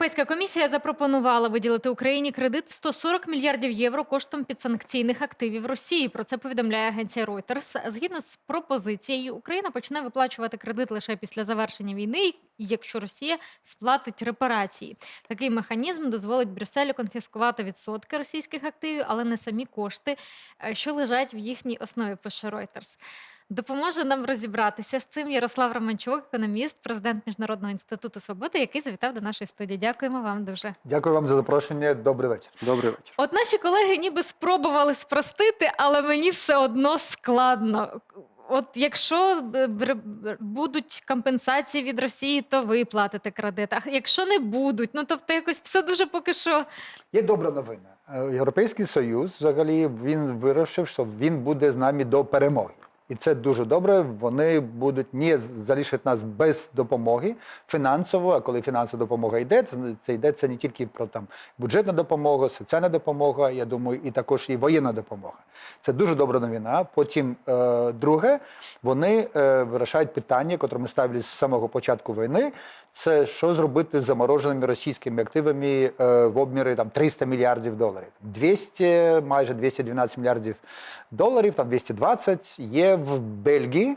Європейська комісія запропонувала виділити Україні кредит в 140 мільярдів євро коштом підсанкційних активів Росії. Про це повідомляє агенція Reuters. Згідно з пропозицією, Україна почне виплачувати кредит лише після завершення війни, якщо Росія сплатить репарації. Такий механізм дозволить Брюсселю конфіскувати відсотки російських активів, але не самі кошти, що лежать в їхній основі, пише Reuters. Допоможе нам розібратися з цим Ярослав Романчук, економіст, президент Міжнародного інституту свободи, який завітав до нашої студії. Дякуємо вам дуже. Дякую вам за запрошення. Добрий вечір. Добрий вечір. От наші колеги ніби спробували спростити, але мені все одно складно. От якщо будуть компенсації від Росії, то ви платите кредит. А якщо не будуть, ну тобто якось все дуже поки що... Є добра новина. Європейський Союз, взагалі, він вирішив, що він буде з нами до перемоги. І це дуже добре. Вони будуть не залишити нас без допомоги фінансово. А коли фінансова допомога йде, це не тільки про там бюджетна допомога, соціальна допомога, я думаю, і також і воєнна допомога. Це дуже добра новина. Потім, друге, вони вирішають питання, яке ми ставили з самого початку війни. Це що зробити з замороженими російськими активами в обмірі там 300 мільярдів доларів. Майже 212 мільярдів доларів, там 220 є в Бельгії.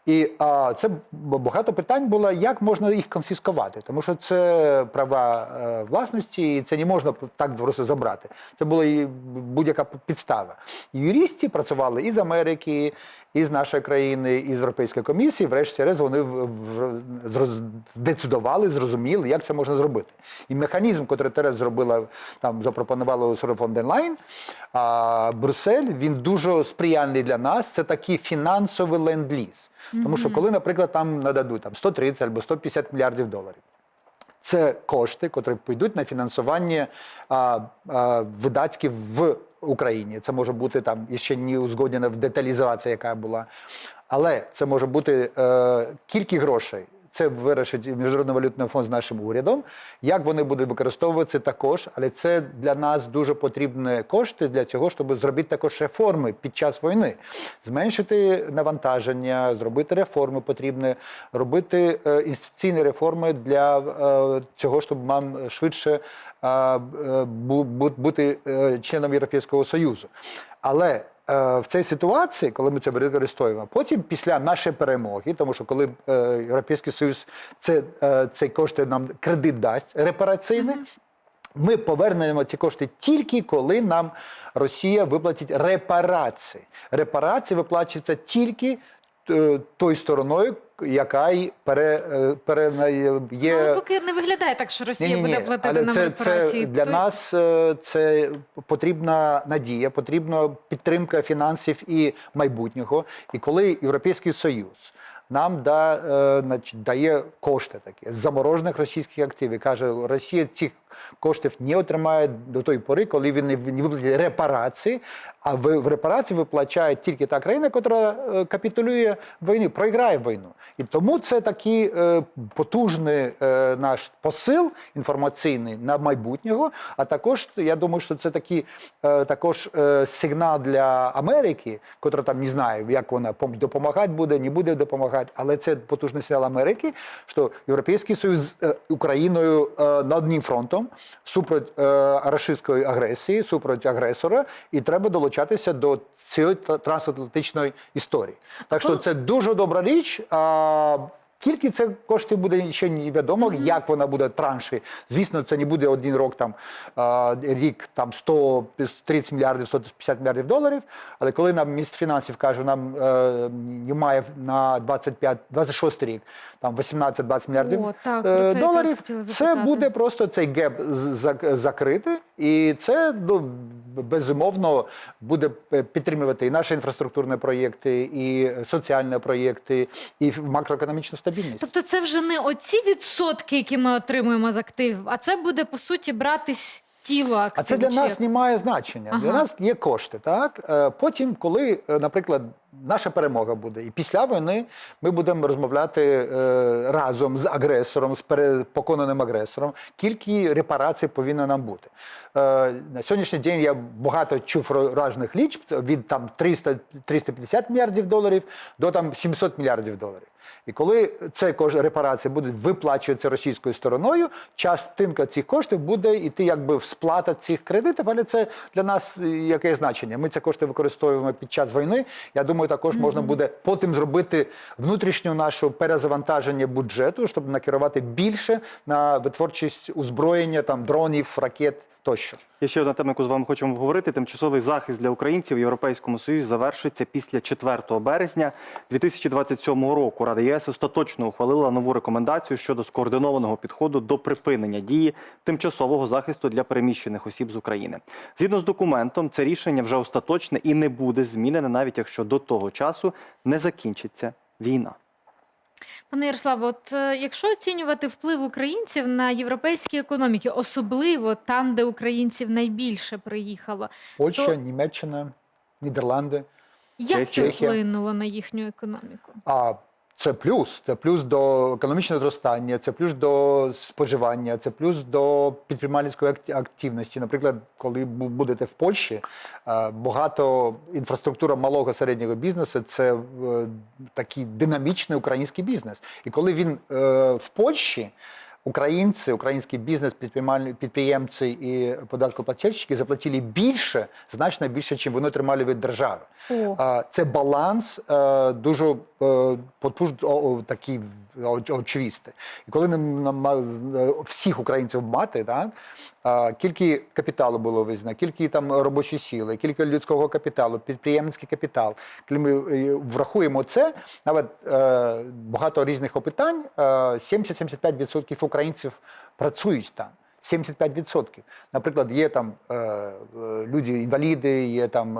І це багато питань було, як можна їх конфіскувати, тому що це права власності, і це не можна так просто забрати. Це була і будь-яка підстава. Юристи працювали і з Америки, і з нашої країни, і з Європейської комісії. Врешті-решт вони децидували, зрозуміли, як це можна зробити. І механізм, який Тереза зробила, там запропонувала Урсула фон дер Ляєн, Брюссель, він дуже сприяльний для нас. Це такий фінансовий ленд-ліз. Тому що коли, наприклад, там нададуть 130 або 150 мільярдів доларів, це кошти, які підуть на фінансування видатків в Україні. Це може бути там ще не узгоджена деталізація, яка була. Але це може бути кілька грошей. Це вирішить Міжнародний валютний фонд з нашим урядом. Як вони будуть використовуватися також, але це для нас дуже потрібні кошти для цього, щоб зробити також реформи під час війни. Зменшити навантаження, зробити реформи потрібні, робити інституційні реформи для цього, щоб нам швидше бути членом Європейського Союзу. Але в цій ситуації, коли ми це використовуємо, потім після нашої перемоги, тому що коли Європейський Союз цей кошти нам кредит дасть репараційний, ми повернемо ці кошти тільки коли нам Росія виплатить репарації. Репарації виплачуються тільки тою стороною, яка є... Але поки не виглядає так, що Росія буде платити нам репарації. Для нас це потрібна надія, потрібна підтримка фінансів і майбутнього. І коли Європейський Союз нам дає кошти такі з заморожених російських активів, каже, Росія цих коштів не отримає до тої пори, коли він не виплатить репарації, а в репарації виплачає тільки та країна, яка капітулює війну, програє війну. І тому це такий потужний наш посил інформаційний на майбутнього, а також, я думаю, що це такий також сигнал для Америки, котра там не знає, як вона допомагати буде, не буде допомагати, але це потужний сигнал Америки, що Європейський Союз з Україною над одним фронтом, супроти російської агресії, супроти агресора, і треба долучатися до цієї трансатлантичної історії. Так що це дуже добра річ. Скільки це коштів буде, ще невідомо, як вона буде транші. Звісно, це не буде один рік, там 130 мільярдів, 150 мільярдів доларів, але коли нам міністр фінансів каже, нам немає на 26 рік, там 18-20 мільярдів доларів, це буде просто цей геп закрити, і це, безумовно, буде підтримувати і наші інфраструктурні проєкти, і соціальні проєкти, і макроекономічну стабільність. Тобто це вже не оці відсотки, які ми отримуємо з активів, а це буде, по суті, братись тіло активів. А це для нас не має значення. Для нас є кошти, так? Потім, коли, наприклад, наша перемога буде. І після війни ми будемо розмовляти разом з агресором, з перепоконаним агресором. Кілька репарацій повинно нам бути. На сьогоднішній день я багато чув різних лічб, від там 350 мільярдів доларів до там 700 мільярдів доларів. І коли ці репарації будуть виплачуватися російською стороною, частинка цих коштів буде йти якби в сплата цих кредитів, але це для нас яке значення? Ми ці кошти використовуємо під час війни. Я думаю, також можна буде потім зробити внутрішню нашу перезавантаження бюджету, щоб накерувати більше на витворчість озброєння, там, дронів, ракет тощо. Є ще одна тема, яку з вами хочемо обговорити. Тимчасовий захист для українців в Європейському Союзі завершиться після 4 березня 2027 року. Рада ЄС остаточно ухвалила нову рекомендацію щодо скоординованого підходу до припинення дії тимчасового захисту для переміщених осіб з України. Згідно з документом, це рішення вже остаточне і не буде змінене, навіть якщо до того часу не закінчиться війна. Пане Ярославе, от якщо оцінювати вплив українців на європейські економіки, особливо там, де українців найбільше приїхало, Польща, то Німеччина, Нідерланди. як це Чехія. вплинуло на їхню економіку? А це плюс до економічного зростання, це плюс до споживання, це плюс до підприємницької активності. Наприклад, коли будете в Польщі, багато інфраструктура малого середнього бізнесу – це такий динамічний український бізнес. І коли він в Польщі, українці, український бізнес, підприємці і податкоплательщики заплатили більше, значно більше, ніж вони отримали від держави. Це баланс дуже такий очевидний. І коли всіх українців мати, так, кілька капіталу було визнано, кілька там робочої сили, кілька людського капіталу, підприємницький капітал. Коли ми врахуємо це, навіть багато різних опитань, 70-75% українців працюють там. 75%. Наприклад, є там люди-інваліди, є там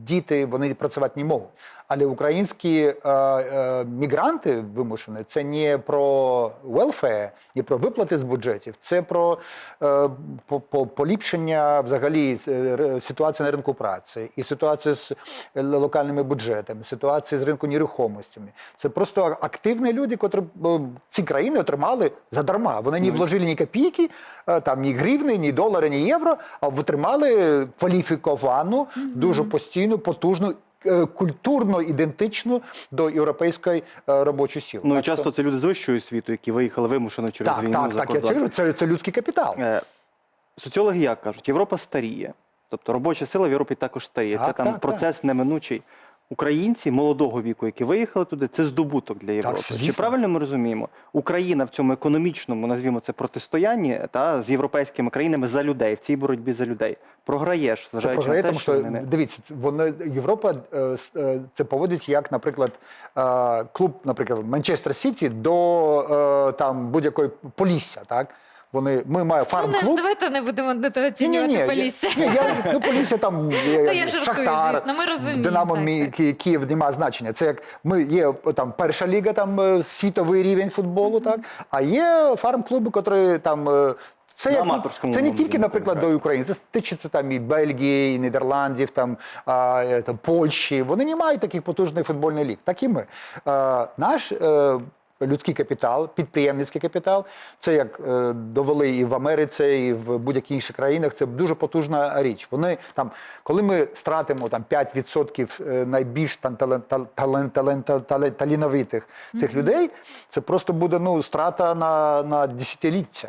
діти, вони працювати не можуть. Але українські мігранти вимушені, це не про welfare, не про виплати з бюджетів, це про поліпшення взагалі ситуації на ринку праці, і ситуації з локальними бюджетами, ситуації з ринку нерухомостями. Це просто активні люди, які ці країни отримали задарма. Вони не вложили ні копійки, там ні гривни, ні долари, ні євро, а отримали кваліфіковану, дуже постійну, потужну, культурно ідентичну до європейської робочої сили. Ну і часто це люди з вищої освіту, які виїхали вимушено через війну за кордон. Так, я кажу, це людський капітал. Соціологи як кажуть, Європа старіє. Тобто робоча сила в Європі також старіє. Це там процес неминучий. Українці молодого віку, які виїхали туди, це здобуток для Європи. Чи правильно ми розуміємо? Україна в цьому економічному, назвімо це, протистоянні з європейськими країнами за людей, в цій боротьбі за людей. Програєш, зважаючи на те, що вони... Дивіться, Європа це поводить як, наприклад, клуб, наприклад, Манчестер Сіті до там будь-якої Полісся, так? Ми маємо фарм-клуб. Давайте не будемо недооцінювати Полісся. Полісся там Шахтар, звісно, ми розуміємо. Динамо, Київ немає значення. Це як є там перша ліга, там світовий рівень футболу, так? А є фарм-клуби, які там це не тільки, наприклад, до України, це стичиться там і Бельгії, і Нідерландів, там Польщі. Вони не мають таких потужних футбольних ліг. Так і ми. Наш людський капітал, підприємницький капітал, це як довели і в Америці, і в будь-яких інших країнах, це дуже потужна річ. Вони там, коли ми стратимо там 5% найбільш талановитих цих людей, це просто буде страта на десятиліття.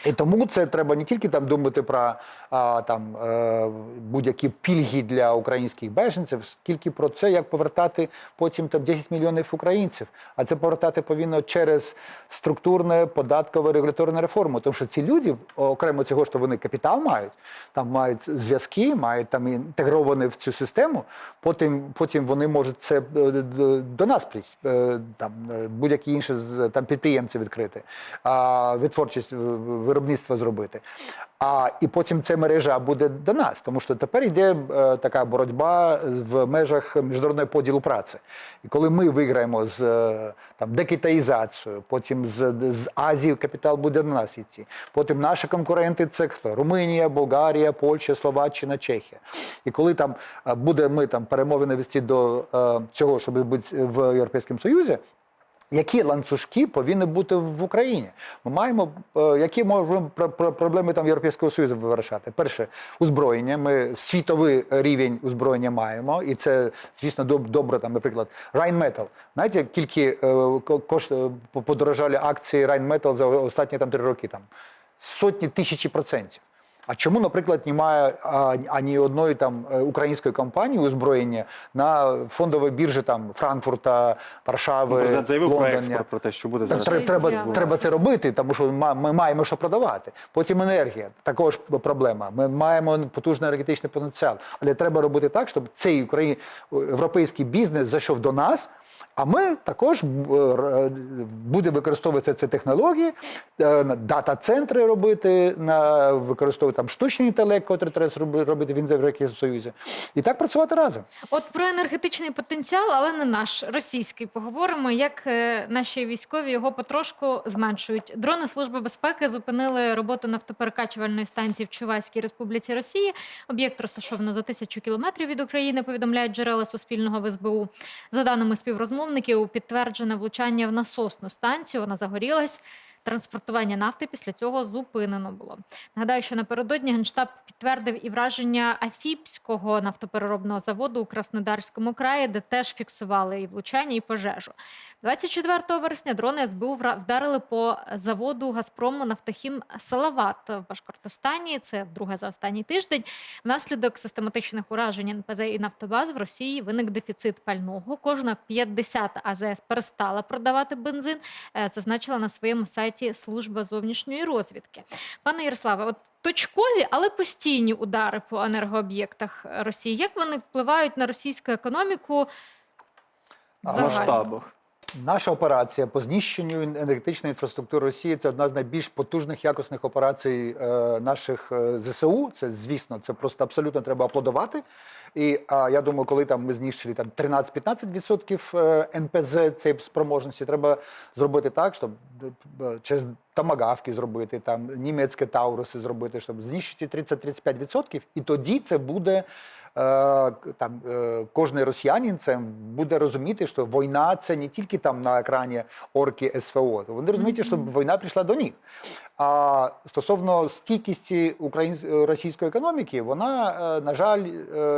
І тому це треба не тільки там думати про будь-які пільги для українських біженців, скільки про це, як повертати потім 10 мільйонів українців. А це повертати повинно через структурну податкову регуляторну реформу. Тому що ці люди, окремо цього, що вони капітал мають, там мають зв'язки, мають там інтегровані в цю систему, потім вони можуть це до нас будь-які інші там підприємці відкрити, витворчість виробництва зробити. І потім ця мережа буде до нас, тому що тепер йде така боротьба в межах міжнародного поділу праці. І коли ми виграємо з декитаїзацією, потім з Азії капітал буде до нас йти. Потім наші конкуренти – це хто? Румунія, Болгарія, Польща, Словаччина, Чехія. І коли ми перемовини вести до цього, щоб бути в Європейському Союзі, які ланцюжки повинні бути в Україні? Ми маємо, які можемо проблеми Європейського Союзу вирішати? Перше, озброєння. Ми світовий рівень озброєння маємо, і це, звісно, добре, наприклад, Rheinmetall. Знаєте, скільки подорожали акції Rheinmetall за останні 3 роки? Сотні, тисячі %. А чому, наприклад, немає ані одної української компанії озброєння на фондовій біржі Франкфурта, Варшави, Президент заявив про Лондона? експорт, про те, що буде зараз. Треба це робити, тому що ми маємо що продавати. Потім енергія, також проблема. Ми маємо потужний енергетичний потенціал. Але треба робити так, щоб цей європейський бізнес зайшов до нас, а ми також будемо використовувати ці технології, дата-центри робити, використовувати штучний інтелект, який треба робити в Європейському Союзі. І так працювати разом. От про енергетичний потенціал, але не наш, російський, поговоримо, як наші військові його потрошку зменшують. Дрони Служби безпеки зупинили роботу нафтоперекачувальної станції в Чувашській Республіці Росії. Об'єкт розташовано за 1000 кілометрів від України, повідомляють джерела Суспільного в СБУ. За даними співрозмовників, підтверджене влучання в насосну станцію, вона загорілась. Транспортування нафти після цього зупинено було. Нагадаю, що напередодні Генштаб підтвердив і враження Афіпського нафтопереробного заводу у Краснодарському краї, де теж фіксували і влучання, і пожежу. 24 вересня дрони СБУ вдарили по заводу «Газпрому» «Нафтохім Салават» в Башкортостані. Це друге за останній тиждень. Внаслідок систематичних уражень НПЗ і нафтобаз в Росії виник дефіцит пального. Кожна 50-та АЗС перестала продавати бензин, зазначила на своєму сайті Служба зовнішньої розвідки. Пане Ярославе, от точкові, але постійні удари по енергооб'єктах Росії, як вони впливають на російську економіку В загально? масштабах. Наша операція по знищенню енергетичної інфраструктури Росії – це одна з найбільш потужних якісних операцій наших ЗСУ. Це, звісно, це просто абсолютно треба аплодувати. І я думаю, коли ми знищили 13-15% НПЗ цієї спроможності, треба зробити так, щоб через томагавки зробити, німецькі тауруси зробити, щоб знищити 30-35%, і тоді це буде кожен росіянин це буде розуміти, що війна – це не тільки на екрані орки СВО. Вони розуміють, що війна прийшла до них. А стосовно стійкості російської економіки, вона, на жаль,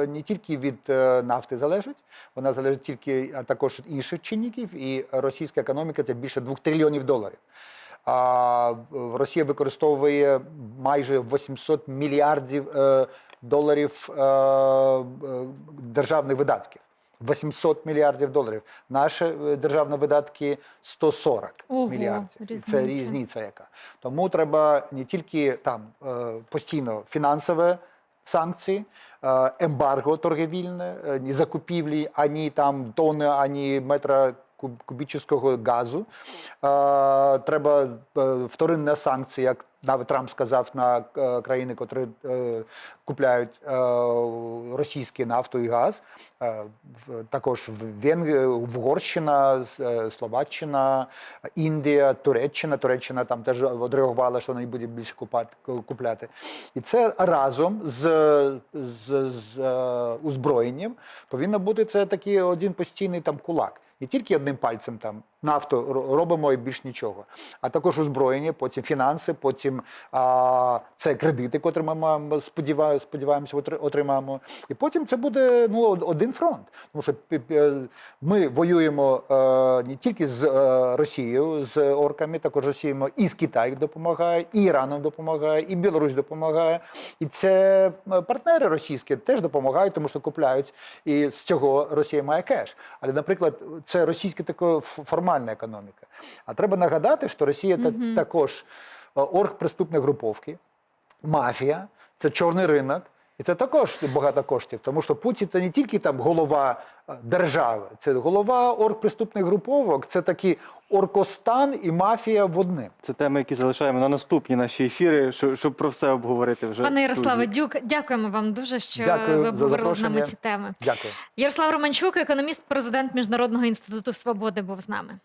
не тільки від нафти залежить, вона залежить тільки також від інших чинників, і російська економіка – це більше $2 трильйонів. Росія використовує майже 800 мільярдів доларів державних видатків. 800 мільярдів доларів. Наші державні видатки 140 мільярдів. Це різниця яка. Тому треба не тільки постійно фінансові санкції, ембарго торгівельне, ні закупівлі, ані тонни, ані метра кубічного газу. Треба вторинні санкції, як навіть Трамп сказав, на країни, які купляють російську нафту і газ. Також Угорщина, Словаччина, Індія, Туреччина. Туреччина там теж відреагувала, що вони будуть більше купляти. І це разом з озброєнням повинно бути такий один постійний кулак. Не тільки одним пальцем нафту робимо і більш нічого, а також озброєння, потім фінанси, потім це кредити, які ми сподіваємося отримаємо. І потім це буде один фронт. Тому що ми воюємо не тільки з Росією, з орками, також воюємо і з Китаєм допомагає, і Іраном допомагає, і Білорусь допомагає. І це партнери російські теж допомагають, тому що купляють, і з цього Росія має кеш. Але, наприклад, це російська така формальна економіка. А треба нагадати, що Росія також оргпреступні груповки, мафія, це чорний ринок, І це також багато коштів, тому що Путін це не тільки там голова держави, це голова оргпреступних груповок, це такі оркостан і мафія в одним. Це теми, які залишаємо на наступні наші ефіри, щоб про все обговорити вже. Пане в Ярославе, студії. дякуємо вам дуже, що Дякую ви за обговорили з нами запрошення. ці теми. Дякую. Ярослав Романчук, економіст, президент Міжнародного інституту свободи, був з нами.